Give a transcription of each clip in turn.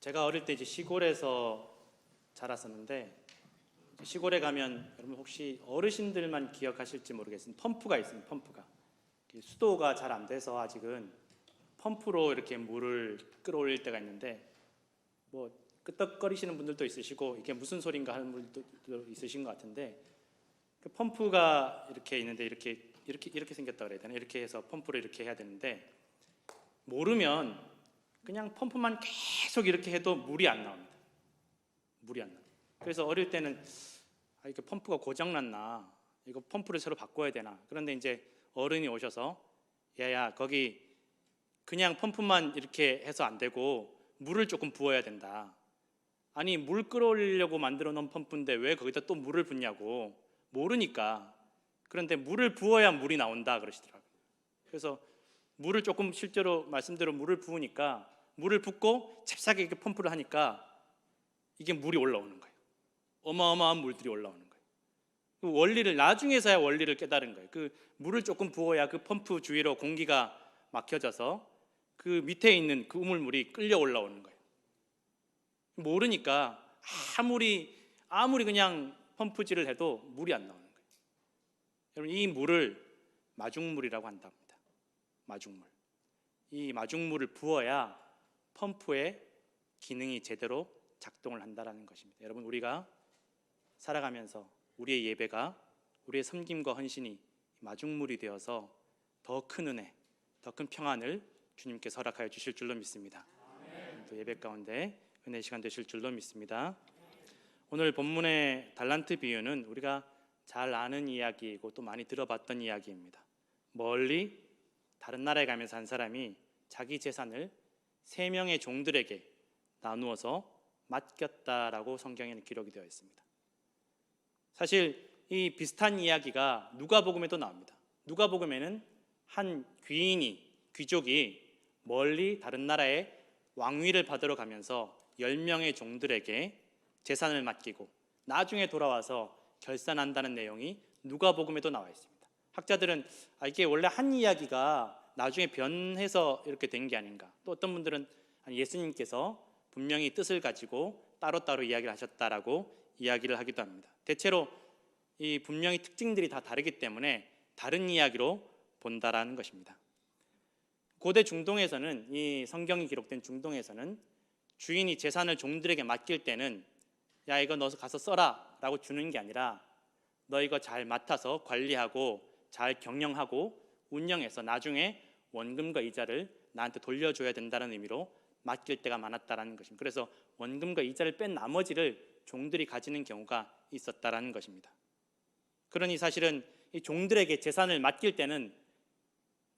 제가 어릴 때 이제 시골에서 자랐었는데, 시골에 가면 여러분 혹시 어르신들만 기억하실지 모르겠습니다. 펌프가 있습니다. 펌프가 수도가 잘 안 돼서 아직은 펌프로 이렇게 물을 끌어올릴 때가 있는데, 뭐 끄떡거리시는 분들도 있으시고 이게 무슨 소린가 하는 분들도 있으신 것 같은데, 그 펌프가 이렇게 있는데 이렇게 생겼다 그래야 되나? 이렇게 해서 펌프를 이렇게 해야 되는데, 모르면 그냥 펌프만 계속 이렇게 해도 물이 안 나옵니다. 물이 안 나. 그래서 어릴 때는 이게 펌프가 고장났나, 이거 펌프를 새로 바꿔야 되나. 그런데 이제 어른이 오셔서 야야, 거기 그냥 펌프만 이렇게 해서 안 되고 물을 조금 부어야 된다. 아니, 물 끌어올리려고 만들어 놓은 펌프인데 왜 거기다 또 물을 붓냐고. 모르니까. 그런데 물을 부어야 물이 나온다 그러시더라고요. 그래서 물을 조금, 실제로 말씀대로 물을 부으니까, 물을 붓고 잽싸게 이렇게 펌프를 하니까 이게 물이 올라오는 거예요. 어마어마한 물들이 올라오는 거예요. 그 원리를 나중에서야 원리를 깨달은 거예요. 그 물을 조금 부어야 그 펌프 주위로 공기가 막혀져서 그 밑에 있는 그 우물물이 끌려 올라오는 거예요. 모르니까 아무리 그냥 펌프질을 해도 물이 안 나오는 거예요. 여러분, 이 물을 마중물이라고 한답니다. 마중물. 이 마중물을 부어야 펌프의 기능이 제대로 작동을 한다는 것입니다. 여러분, 우리가 살아가면서 우리의 예배가, 우리의 섬김과 헌신이 마중물이 되어서 더 큰 은혜, 더 큰 평안을 주님께 허락하여 주실 줄로 믿습니다. 또 예배 가운데 은혜 시간 되실 줄로 믿습니다. 오늘 본문의 달란트 비유는 우리가 잘 아는 이야기이고 또 많이 들어봤던 이야기입니다. 멀리 다른 나라에 가면서 한 사람이 자기 재산을 3명의 종들에게 나누어서 맡겼다라고 성경에는 기록이 되어 있습니다. 사실 이 비슷한 이야기가 누가복음에도 나옵니다. 누가복음에는 한 귀족이 멀리 다른 나라에 왕위를 받으러 가면서 10명의 종들에게 재산을 맡기고 나중에 돌아와서 결산한다는 내용이 누가복음에도 나와 있습니다. 학자들은 이게 원래 한 이야기가 나중에 변해서 이렇게 된 게 아닌가. 또 어떤 분들은 예수님께서 분명히 뜻을 가지고 따로따로 이야기를 하셨다라고 이야기를 하기도 합니다. 대체로 이 분명히 특징들이 다 다르기 때문에 다른 이야기로 본다라는 것입니다. 고대 중동에서는, 이 성경이 기록된 중동에서는 주인이 재산을 종들에게 맡길 때는 야, 이거 너 가서 써라 라고 주는 게 아니라 너 이거 잘 맡아서 관리하고 잘 경영하고 운영해서 나중에 원금과 이자를 나한테 돌려줘야 된다는 의미로 맡길 때가 많았다는 것입니다. 그래서 원금과 이자를 뺀 나머지를 종들이 가지는 경우가 있었다는 것입니다. 그러니 사실은 이 종들에게 재산을 맡길 때는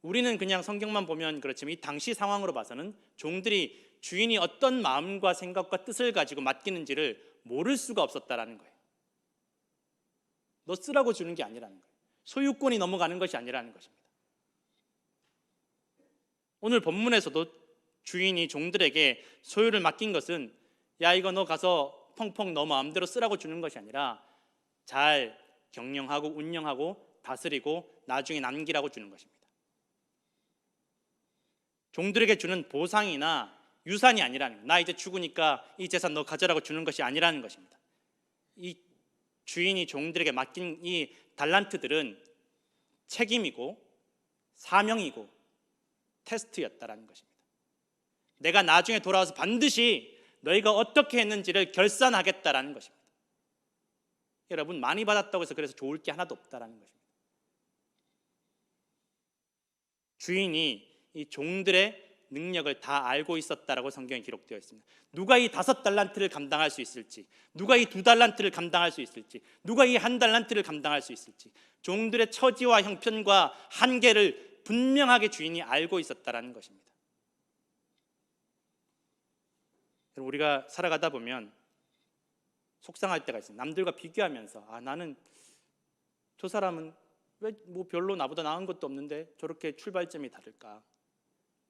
우리는 그냥 성경만 보면 그렇지만 이 당시 상황으로 봐서는 종들이 주인이 어떤 마음과 생각과 뜻을 가지고 맡기는지를 모를 수가 없었다는 거예요. 너 쓰라고 주는 게 아니라는 거예요. 소유권이 넘어가는 것이 아니라는 것입니다. 오늘 본문에서도 주인이 종들에게 소유를 맡긴 것은 야, 이거 너 가서 펑펑 너 마음대로 쓰라고 주는 것이 아니라 잘 경영하고 운영하고 다스리고 나중에 남기라고 주는 것입니다. 종들에게 주는 보상이나 유산이 아니라는 거예요. 나 이제 죽으니까 이 재산 너 가져라고 주는 것이 아니라는 것입니다. 이 주인이 종들에게 맡긴 이 달란트들은 책임이고 사명이고 테스트였다라는 것입니다. 내가 나중에 돌아와서 반드시 너희가 어떻게 했는지를 결산하겠다라는 것입니다. 여러분, 많이 받았다고 해서 그래서 좋을 게 하나도 없다라는 것입니다. 주인이 이 종들의 능력을 다 알고 있었다라고 성경에 기록되어 있습니다. 누가 이 5달란트를 감당할 수 있을지, 누가 이 2달란트를 감당할 수 있을지, 누가 이 1달란트를 감당할 수 있을지, 종들의 처지와 형편과 한계를 분명하게 주인이 알고 있었다라는 것입니다. 우리가 살아가다 보면 속상할 때가 있습니다. 남들과 비교하면서 나는 저 사람은 왜 뭐 별로 나보다 나은 것도 없는데 저렇게 출발점이 다를까?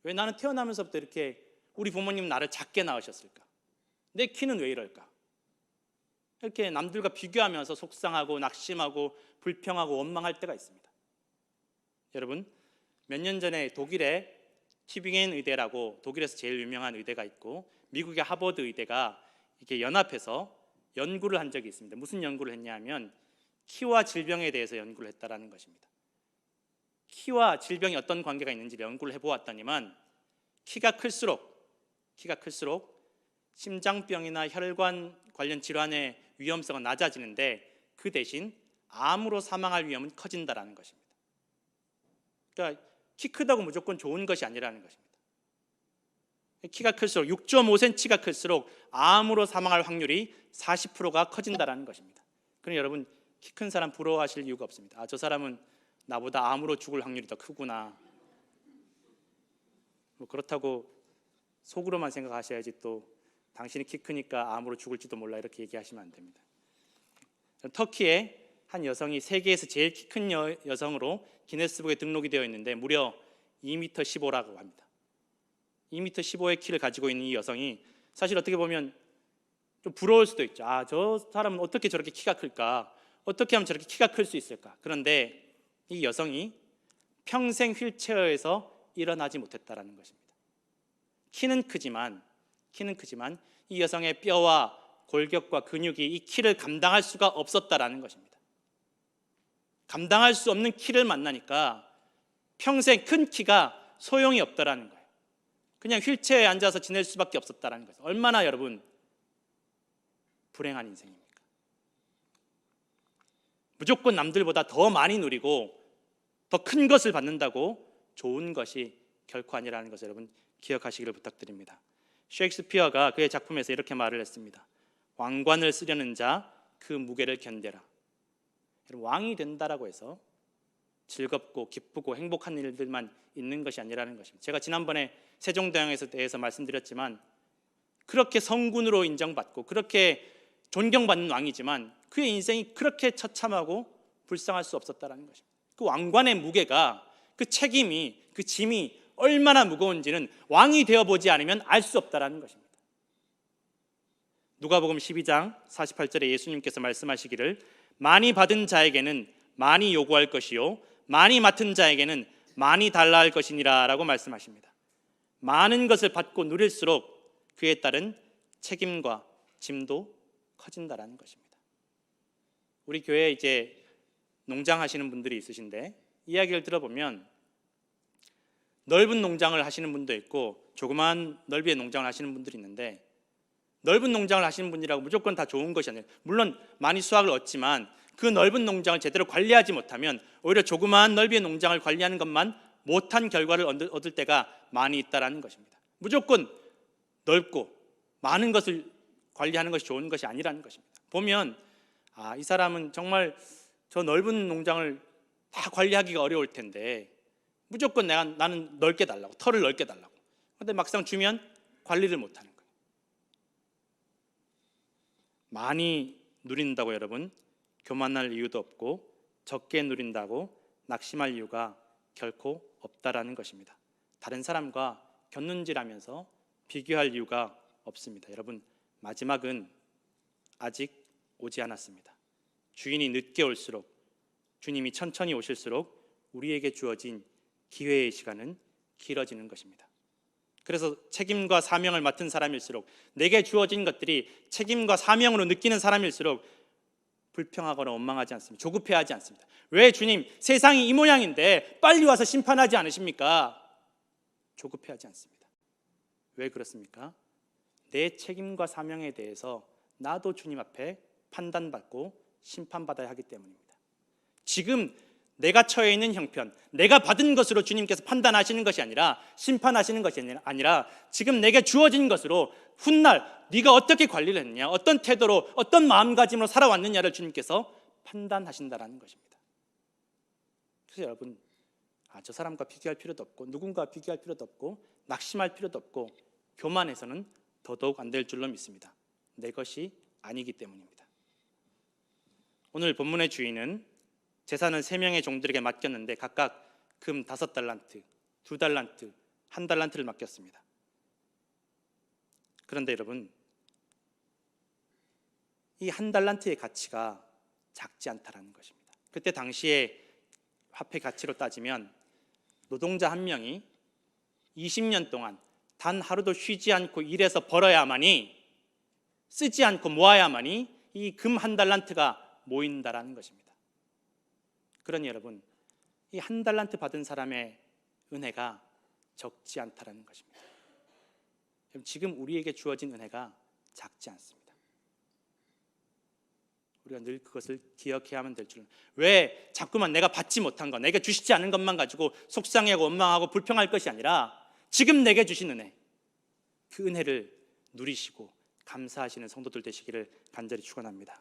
왜 나는 태어나면서부터 이렇게 우리 부모님 나를 작게 낳으셨을까? 내 키는 왜 이럴까? 이렇게 남들과 비교하면서 속상하고 낙심하고 불평하고 원망할 때가 있습니다. 여러분, 몇 년 전에 독일에 티빙엔 의대라고 독일에서 제일 유명한 의대가 있고 미국의 하버드 의대가 이렇게 연합해서 연구를 한 적이 있습니다. 무슨 연구를 했냐면 키와 질병에 대해서 연구를 했다라는 것입니다. 키와 질병이 어떤 관계가 있는지를 연구를 해보았더니만 키가 클수록 심장병이나 혈관 관련 질환의 위험성은 낮아지는데 그 대신 암으로 사망할 위험은 커진다라는 것입니다. 그러니까 키 크다고 무조건 좋은 것이 아니라는 것입니다. 키가 클수록 6.5cm가 클수록 암으로 사망할 확률이 40%가 커진다라는 것입니다. 그럼 여러분 키 큰 사람 부러워하실 이유가 없습니다. 저 사람은 나보다 암으로 죽을 확률이 더 크구나. 그렇다고 속으로만 생각하셔야지 또 당신이 키 크니까 암으로 죽을지도 몰라 이렇게 얘기하시면 안 됩니다. 터키의 한 여성이 세계에서 제일 키 큰 여성으로 기네스북에 등록이 되어 있는데 무려 2m 15라고 합니다. 2m 15의 키를 가지고 있는 이 여성이 사실 어떻게 보면 좀 부러울 수도 있죠. 저 사람은 어떻게 저렇게 키가 클까? 어떻게 하면 저렇게 키가 클 수 있을까? 그런데 이 여성이 평생 휠체어에서 일어나지 못했다라는 것입니다. 키는 크지만 이 여성의 뼈와 골격과 근육이 이 키를 감당할 수가 없었다라는 것입니다. 감당할 수 없는 키를 만나니까 평생 큰 키가 소용이 없다라는 거예요. 그냥 휠체어에 앉아서 지낼 수밖에 없었다라는 거죠. 얼마나 여러분 불행한 인생입니까? 무조건 남들보다 더 많이 누리고 더 큰 것을 받는다고 좋은 것이 결코 아니라는 것을 여러분 기억하시기를 부탁드립니다. 셰익스피어가 그의 작품에서 이렇게 말을 했습니다. 왕관을 쓰려는 자 그 무게를 견뎌라. 여러분, 왕이 된다라고 해서 즐겁고 기쁘고 행복한 일들만 있는 것이 아니라는 것입니다. 제가 지난번에 세종대왕에 대해서 말씀드렸지만 그렇게 성군으로 인정받고 그렇게 존경받는 왕이지만 그의 인생이 그렇게 처참하고 불쌍할 수 없었다는 것입니다. 그 왕관의 무게가, 그 책임이, 그 짐이 얼마나 무거운지는 왕이 되어보지 않으면 알 수 없다는 것입니다. 누가복음 12장 48절에 예수님께서 말씀하시기를 많이 받은 자에게는 많이 요구할 것이요 많이 맡은 자에게는 많이 달라 할 것이니라 라고 말씀하십니다. 많은 것을 받고 누릴수록 그에 따른 책임과 짐도 커진다라는 것입니다. 우리 교회에 이제 농장 하시는 분들이 있으신데 이야기를 들어보면 넓은 농장을 하시는 분도 있고 조그만 넓이의 농장을 하시는 분들이 있는데 넓은 농장을 하시는 분이라고 무조건 다 좋은 것이 아니에요. 물론 많이 수확을 얻지만 그 넓은 농장을 제대로 관리하지 못하면 오히려 조그마한 넓이의 농장을 관리하는 것만 못한 결과를 얻을 때가 많이 있다는 것입니다. 무조건 넓고 많은 것을 관리하는 것이 좋은 것이 아니라는 것입니다. 보면 이 사람은 정말 저 넓은 농장을 다 관리하기가 어려울 텐데 무조건 나는 넓게 달라고, 털을 넓게 달라고. 그런데 막상 주면 관리를 못하는 거예요. 많이 누린다고 여러분 교만할 이유도 없고 적게 누린다고 낙심할 이유가 결코 없다라는 것입니다. 다른 사람과 곁눈질하면서 비교할 이유가 없습니다. 여러분, 마지막은 아직 오지 않았습니다. 주인이 늦게 올수록, 주님이 천천히 오실수록 우리에게 주어진 기회의 시간은 길어지는 것입니다. 그래서 책임과 사명을 맡은 사람일수록, 내게 주어진 것들이 책임과 사명으로 느끼는 사람일수록 불평하거나 원망하지 않습니다. 조급해하지 않습니다. 왜 주님, 세상이 이 모양인데 빨리 와서 심판하지 않으십니까? 조급해하지 않습니다. 왜 그렇습니까? 내 책임과 사명에 대해서 나도 주님 앞에 판단받고 심판받아야 하기 때문입니다. 지금 내가 처해 있는 형편, 내가 받은 것으로 주님께서 판단하시는 것이 아니라, 심판하시는 것이 아니라 지금 내게 주어진 것으로 훗날 네가 어떻게 관리를 했느냐, 어떤 태도로, 어떤 마음가짐으로 살아왔느냐를 주님께서 판단하신다는 것입니다. 그래서 여러분, 저 사람과 비교할 필요도 없고 누군가 비교할 필요도 없고 낙심할 필요도 없고 교만해서는 더더욱 안 될 줄로 믿습니다. 내 것이 아니기 때문입니다. 오늘 본문의 주인은 재산을 3명의 종들에게 맡겼는데 각각 금 5달란트, 2달란트, 1달란트를 맡겼습니다. 그런데 여러분, 이 1달란트의 가치가 작지 않다라는 것입니다. 그때 당시에 화폐 가치로 따지면 노동자 한 명이 20년 동안 단 하루도 쉬지 않고 일해서 벌어야만이, 쓰지 않고 모아야만이 이 금 한 달란트가 모인다라는 것입니다. 그러니 여러분, 이 한 달란트 받은 사람의 은혜가 적지 않다라는 것입니다. 지금 우리에게 주어진 은혜가 작지 않습니다. 우리가 늘 그것을 기억해야만 될 줄은, 왜 자꾸만 내가 받지 못한 것, 내게 주시지 않은 것만 가지고 속상해하고 원망하고 불평할 것이 아니라 지금 내게 주신 은혜, 그 은혜를 누리시고 감사하시는 성도들 되시기를 간절히 축원합니다.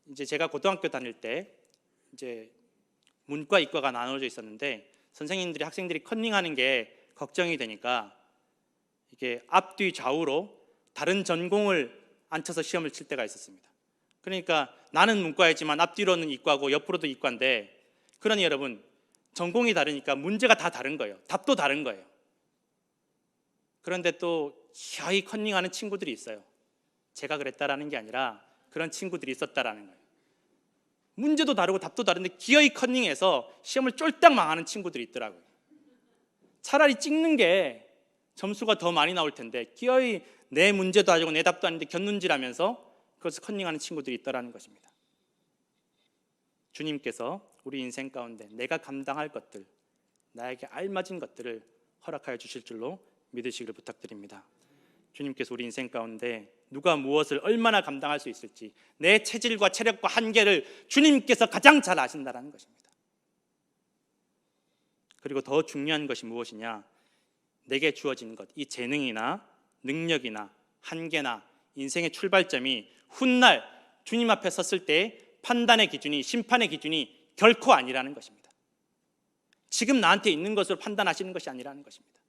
이제 제가 고등학교 다닐 때 이제 문과 이과가 나눠져 있었는데, 선생님들이 학생들이 컨닝하는 게 걱정이 되니까 이게 앞뒤 좌우로 다른 전공을 앉혀서 시험을 칠 때가 있었습니다. 그러니까 나는 문과이지만 앞뒤로는 이과고 옆으로도 이과인데, 그러니 여러분, 전공이 다르니까 문제가 다 다른 거예요. 답도 다른 거예요. 그런데 또 희아히 컨닝하는 친구들이 있어요. 제가 그랬다라는 게 아니라 그런 친구들이 있었다라는 거예요. 문제도 다르고 답도 다른데 기어이 컨닝해서 시험을 쫄딱 망하는 친구들이 있더라고요. 차라리 찍는 게 점수가 더 많이 나올 텐데 기어이 내 문제도 아니고 내 답도 아닌데 곁눈질하면서 그것을 컨닝하는 친구들이 있더라는 것입니다. 주님께서 우리 인생 가운데 내가 감당할 것들, 나에게 알맞은 것들을 허락하여 주실 줄로 믿으시기를 부탁드립니다. 주님께서 우리 인생 가운데 누가 무엇을 얼마나 감당할 수 있을지, 내 체질과 체력과 한계를 주님께서 가장 잘 아신다는 것입니다. 그리고 더 중요한 것이 무엇이냐, 내게 주어진 것, 이 재능이나 능력이나 한계나 인생의 출발점이 훗날 주님 앞에 섰을 때 판단의 기준이, 심판의 기준이 결코 아니라는 것입니다. 지금 나한테 있는 것으로 판단하시는 것이 아니라는 것입니다.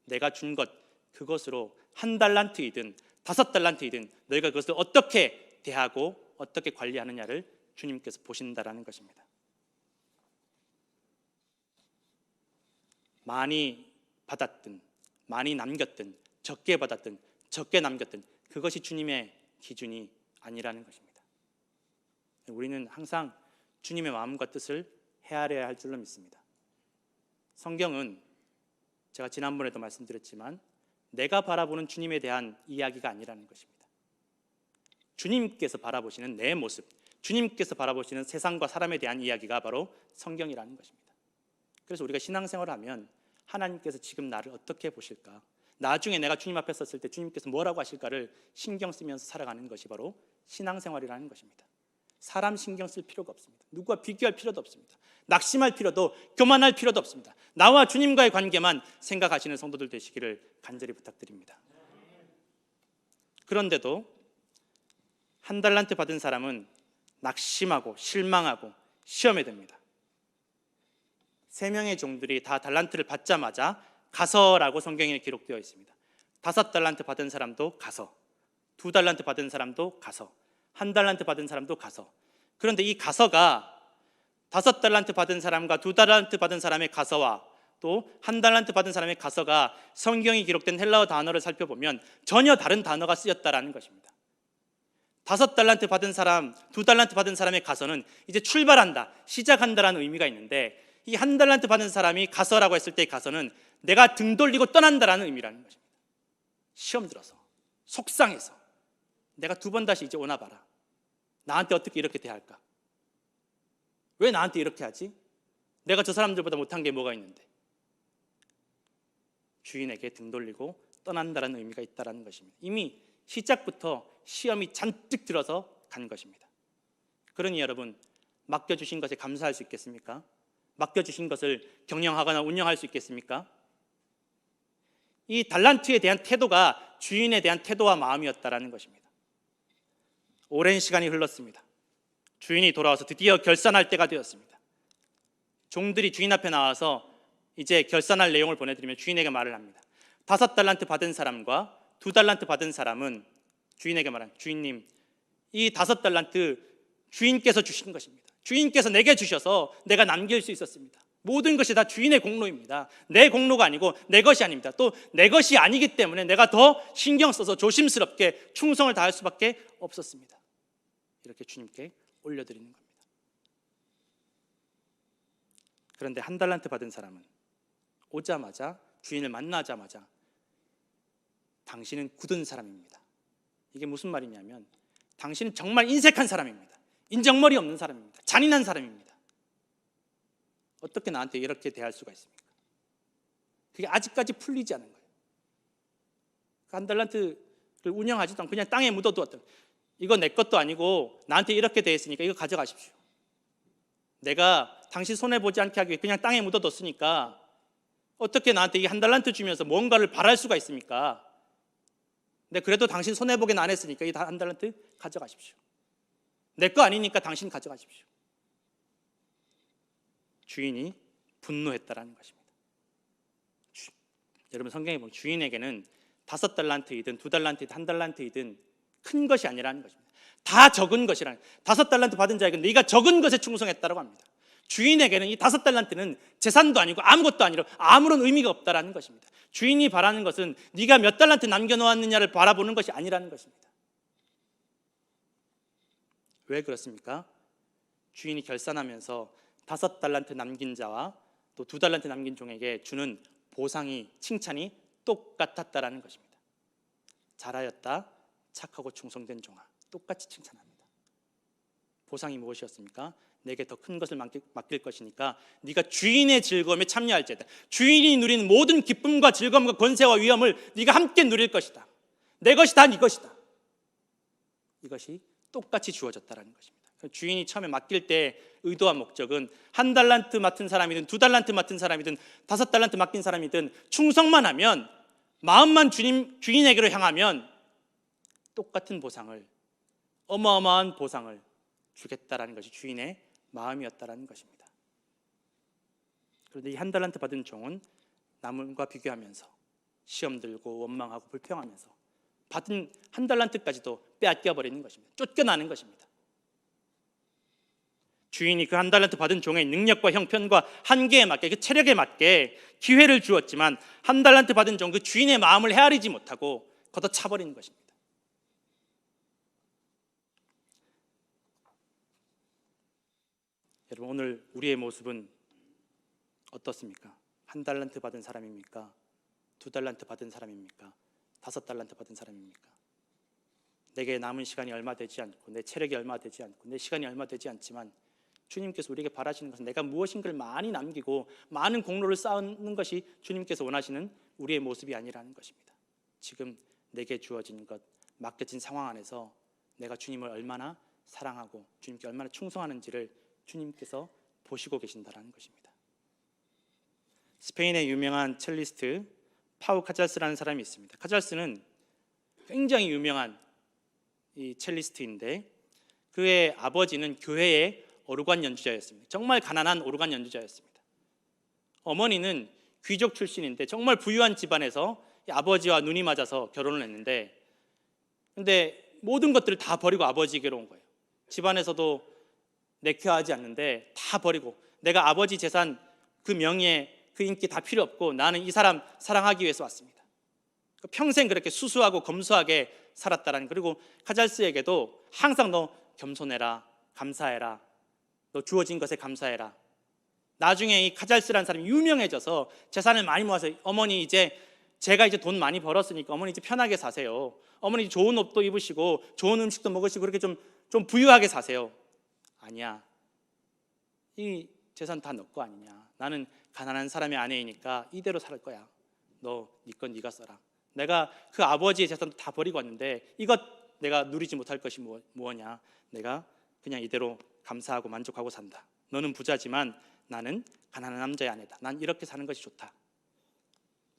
내가 준 것, 그것으로 한 달란트이든 5달란트이든 너희가 그것을 어떻게 대하고 어떻게 관리하느냐를 주님께서 보신다라는 것입니다. 많이 받았든 많이 남겼든 적게 받았든 적게 남겼든 그것이 주님의 기준이 아니라는 것입니다. 우리는 항상 주님의 마음과 뜻을 헤아려야 할 줄로 믿습니다. 성경은 제가 지난번에도 말씀드렸지만 내가 바라보는 주님에 대한 이야기가 아니라는 것입니다. 주님께서 바라보시는 내 모습, 주님께서 바라보시는 세상과 사람에 대한 이야기가 바로 성경이라는 것입니다. 그래서 우리가 신앙생활을 하면 하나님께서 지금 나를 어떻게 보실까, 나중에 내가 주님 앞에 섰을 때 주님께서 뭐라고 하실까를 신경 쓰면서 살아가는 것이 바로 신앙생활이라는 것입니다. 사람 신경 쓸 필요가 없습니다. 누구와 비교할 필요도 없습니다. 낙심할 필요도, 교만할 필요도 없습니다. 나와 주님과의 관계만 생각하시는 성도들 되시기를 간절히 부탁드립니다. 그런데도 한 달란트 받은 사람은 낙심하고 실망하고 시험에 듭니다. 3명의 종들이 다 달란트를 받자마자 가서라고 성경에 기록되어 있습니다. 5달란트 받은 사람도 가서, 2달란트 받은 사람도 가서, 1달란트 받은 사람도 가서. 그런데 이 가서가 5달란트 받은 사람과 2달란트 받은 사람의 가서와 또 1달란트 받은 사람의 가서가 성경이 기록된 헬라어 단어를 살펴보면 전혀 다른 단어가 쓰였다라는 것입니다. 5달란트 받은 사람, 2달란트 받은 사람의 가서는 이제 출발한다, 시작한다라는 의미가 있는데, 이 1달란트 받은 사람이 가서라고 했을 때의 가서는 내가 등 돌리고 떠난다라는 의미라는 것입니다. 시험 들어서, 속상해서 내가 2번 다시 이제 오나 봐라. 나한테 어떻게 이렇게 대할까? 왜 나한테 이렇게 하지? 내가 저 사람들보다 못한 게 뭐가 있는데? 주인에게 등 돌리고 떠난다라는 의미가 있다는 것입니다. 이미 시작부터 시험이 잔뜩 들어서 간 것입니다. 그러니 여러분, 맡겨주신 것에 감사할 수 있겠습니까? 맡겨주신 것을 경영하거나 운영할 수 있겠습니까? 이 달란트에 대한 태도가 주인에 대한 태도와 마음이었다라는 것입니다. 오랜 시간이 흘렀습니다. 주인이 돌아와서 드디어 결산할 때가 되었습니다. 종들이 주인 앞에 나와서 이제 결산할 내용을 보내드리면 주인에게 말을 합니다. 5달란트 받은 사람과 2달란트 받은 사람은 주인에게 말합니다. 주인님, 이 5달란트 주인께서 주신 것입니다. 주인께서 내게 주셔서 내가 남길 수 있었습니다. 모든 것이 다 주인의 공로입니다. 내 공로가 아니고 내 것이 아닙니다. 또 내 것이 아니기 때문에 내가 더 신경 써서 조심스럽게 충성을 다할 수밖에 없었습니다. 이렇게 주님께 올려드리는 겁니다. 그런데 1달란트 받은 사람은 오자마자, 주인을 만나자마자 당신은 굳은 사람입니다. 이게 무슨 말이냐면 당신은 정말 인색한 사람입니다. 인정머리 없는 사람입니다. 잔인한 사람입니다. 어떻게 나한테 이렇게 대할 수가 있습니까? 그게 아직까지 풀리지 않은 거예요. 한 달란트를 운영하지도 않고 그냥 땅에 묻어두었던, 이거 내 것도 아니고 나한테 이렇게 돼 있으니까 이거 가져가십시오. 내가 당신 손해보지 않게 하기 위해 그냥 땅에 묻어뒀으니까 어떻게 나한테 이 한 달란트 주면서 뭔가를 바랄 수가 있습니까? 근데 그래도 당신 손해보긴 안 했으니까 이 한 달란트 가져가십시오. 내 거 아니니까 당신 가져가십시오. 주인이 분노했다라는 것입니다. 여러분, 성경에 보면 주인에게는 5달란트이든 2달란트이든 1달란트이든 큰 것이 아니라는 것입니다. 다 적은 것이라는, 5달란트 받은 자에게는 네가 적은 것에 충성했다고 합니다. 주인에게는 이 5달란트는 재산도 아니고 아무것도 아니라 아무런 의미가 없다라는 것입니다. 주인이 바라는 것은 네가 몇 달란트 남겨놓았느냐를 바라보는 것이 아니라는 것입니다. 왜 그렇습니까? 주인이 결산하면서 5달란트 남긴 자와 또 2달란트 남긴 종에게 주는 보상이, 칭찬이 똑같았다라는 것입니다. 잘하였다, 착하고 충성된 종아. 똑같이 칭찬합니다. 보상이 무엇이었습니까? 내게 더 큰 것을 맡길 것이니까 네가 주인의 즐거움에 참여할지어다. 주인이 누리는 모든 기쁨과 즐거움과 권세와 위엄을 네가 함께 누릴 것이다. 내 것이 다 네 것이다. 이것이 똑같이 주어졌다는 것입니다. 주인이 처음에 맡길 때 의도와 목적은 1달란트 맡은 사람이든 2달란트 맡은 사람이든 5달란트 맡긴 사람이든 충성만 하면, 마음만 주인에게로 향하면 똑같은 보상을, 어마어마한 보상을 주겠다라는 것이 주인의 마음이었다라는 것입니다. 그런데 이 1달란트 받은 종은 남과 비교하면서 시험 들고 원망하고 불평하면서 받은 1달란트까지도 빼앗겨 버리는 것입니다. 쫓겨나는 것입니다. 주인이 그 1달란트 받은 종의 능력과 형편과 한계에 맞게, 그 체력에 맞게 기회를 주었지만 1달란트 받은 종, 그 주인의 마음을 헤아리지 못하고 걷어차버리는 것입니다. 여러분, 오늘 우리의 모습은 어떻습니까? 1달란트 받은 사람입니까? 2달란트 받은 사람입니까? 5달란트 받은 사람입니까? 내게 남은 시간이 얼마 되지 않고, 내 체력이 얼마 되지 않고, 내 시간이 얼마 되지 않지만 주님께서 우리에게 바라시는 것은 내가 무엇인가를 많이 남기고 많은 공로를 쌓는 것이 주님께서 원하시는 우리의 모습이 아니라는 것입니다. 지금 내게 주어진 것, 맡겨진 상황 안에서 내가 주님을 얼마나 사랑하고 주님께 얼마나 충성하는지를 주님께서 보시고 계신다는 것입니다. 스페인의 유명한 첼리스트 파우 카잘스라는 사람이 있습니다. 카잘스는 굉장히 유명한 이 첼리스트인데 그의 아버지는 교회의 오르간 연주자였습니다. 정말 가난한 오르간 연주자였습니다. 어머니는 귀족 출신인데 정말 부유한 집안에서 아버지와 눈이 맞아서 결혼을 했는데, 근데 모든 것들을 다 버리고 아버지에게로 온 거예요. 집안에서도 내켜하지 않는데 다 버리고, 내가 아버지 재산, 그 명예, 그 인기 다 필요 없고 나는 이 사람 사랑하기 위해서 왔습니다. 평생 그렇게 수수하고 검소하게 살았다라는. 그리고 카잘스에게도 항상 너 겸손해라, 감사해라, 너 주어진 것에 감사해라. 나중에 이 카잘스라는 사람이 유명해져서 재산을 많이 모아서 어머니 제가 이제 돈 많이 벌었으니까 어머니 이제 편하게 사세요. 어머니 좋은 옷도 입으시고 좋은 음식도 먹으시고 그렇게 좀 부유하게 사세요. 아니야, 이 재산 다 너 거 아니냐. 나는 가난한 사람의 아내이니까 이대로 살 거야. 너 네 건 네가 써라. 내가 그 아버지의 재산도 다 버리고 왔는데 이것 내가 누리지 못할 것이 뭐냐. 내가 그냥 이대로 감사하고 만족하고 산다. 너는 부자지만 나는 가난한 남자의 아내다. 난 이렇게 사는 것이 좋다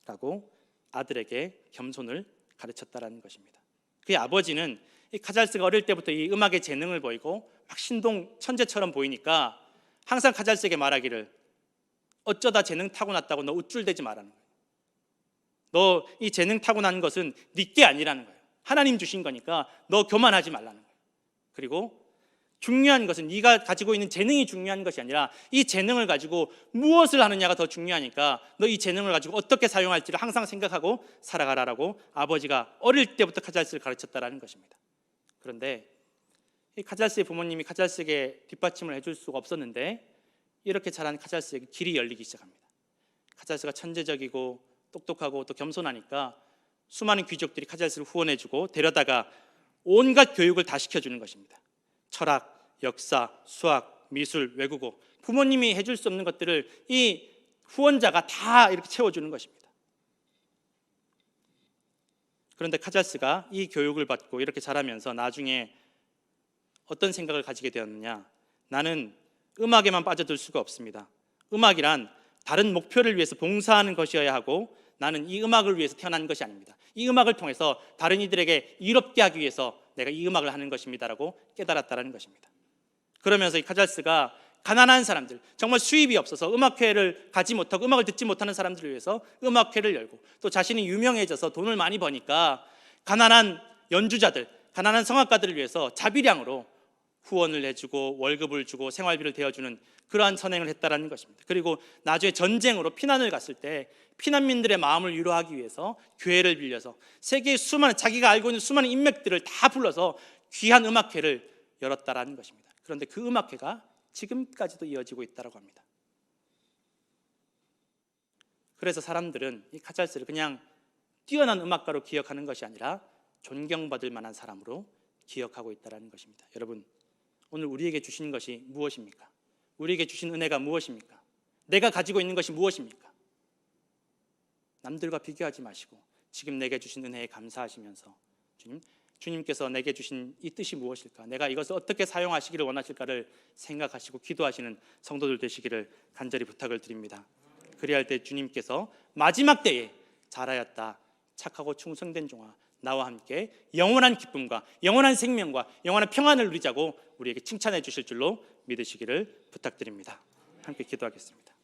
라고 아들에게 겸손을 가르쳤다라는 것입니다. 그의 아버지는 이 카잘스가 어릴 때부터 이 음악의 재능을 보이고 막 신동 천재처럼 보이니까 항상 카잘스에게 말하기를, 어쩌다 재능 타고났다고 너 우쭐대지 말라는 거예요. 너 이 재능 타고난 것은 네게 아니라는 거예요. 하나님 주신 거니까 너 교만하지 말라는 거예요. 그리고 중요한 것은 네가 가지고 있는 재능이 중요한 것이 아니라 이 재능을 가지고 무엇을 하느냐가 더 중요하니까 너 이 재능을 가지고 어떻게 사용할지를 항상 생각하고 살아가라라고 아버지가 어릴 때부터 카잘스를 가르쳤다라는 것입니다. 그런데 이 카잘스의 부모님이 카잘스에게 뒷받침을 해줄 수가 없었는데 이렇게 자란 카잘스에게 길이 열리기 시작합니다. 카잘스가 천재적이고 똑똑하고 또 겸손하니까 수많은 귀족들이 카잘스를 후원해주고 데려다가 온갖 교육을 다 시켜주는 것입니다. 철학, 역사, 수학, 미술, 외국어, 부모님이 해줄 수 없는 것들을 이 후원자가 다 이렇게 채워주는 것입니다. 그런데 카잘스가 이 교육을 받고 이렇게 자라면서 나중에 어떤 생각을 가지게 되었느냐? 나는 음악에만 빠져들 수가 없습니다. 음악이란 다른 목표를 위해서 봉사하는 것이어야 하고 나는 이 음악을 위해서 태어난 것이 아닙니다. 이 음악을 통해서 다른 이들에게 이롭게 하기 위해서 내가 이 음악을 하는 것입니다라고 깨달았다는 것입니다. 그러면서 이 카잘스가 가난한 사람들, 정말 수입이 없어서 음악회를 가지 못하고 음악을 듣지 못하는 사람들을 위해서 음악회를 열고 또 자신이 유명해져서 돈을 많이 버니까 가난한 연주자들, 가난한 성악가들을 위해서 자비량으로 후원을 해주고 월급을 주고 생활비를 대어주는 그러한 선행을 했다라는 것입니다. 그리고 나중에 전쟁으로 피난을 갔을 때 피난민들의 마음을 위로하기 위해서 교회를 빌려서 세계의 수많은 자기가 알고 있는 수많은 인맥들을 다 불러서 귀한 음악회를 열었다라는 것입니다. 그런데 그 음악회가 지금까지도 이어지고 있다고 합니다. 그래서 사람들은 이 카잘스를 그냥 뛰어난 음악가로 기억하는 것이 아니라 존경받을 만한 사람으로 기억하고 있다는 것입니다. 여러분, 오늘 우리에게 주신 것이 무엇입니까? 우리에게 주신 은혜가 무엇입니까? 내가 가지고 있는 것이 무엇입니까? 남들과 비교하지 마시고 지금 내게 주신 은혜에 감사하시면서 주님께서 내게 주신 이 뜻이 무엇일까? 내가 이것을 어떻게 사용하시기를 원하실까를 생각하시고 기도하시는 성도들 되시기를 간절히 부탁을 드립니다. 그리할 때 주님께서 마지막 때에 잘하였다 착하고 충성된 종아 나와 함께 영원한 기쁨과 영원한 생명과 영원한 평안을 누리자고 우리에게 칭찬해 주실 줄로 믿으시기를 부탁드립니다. 함께 기도하겠습니다.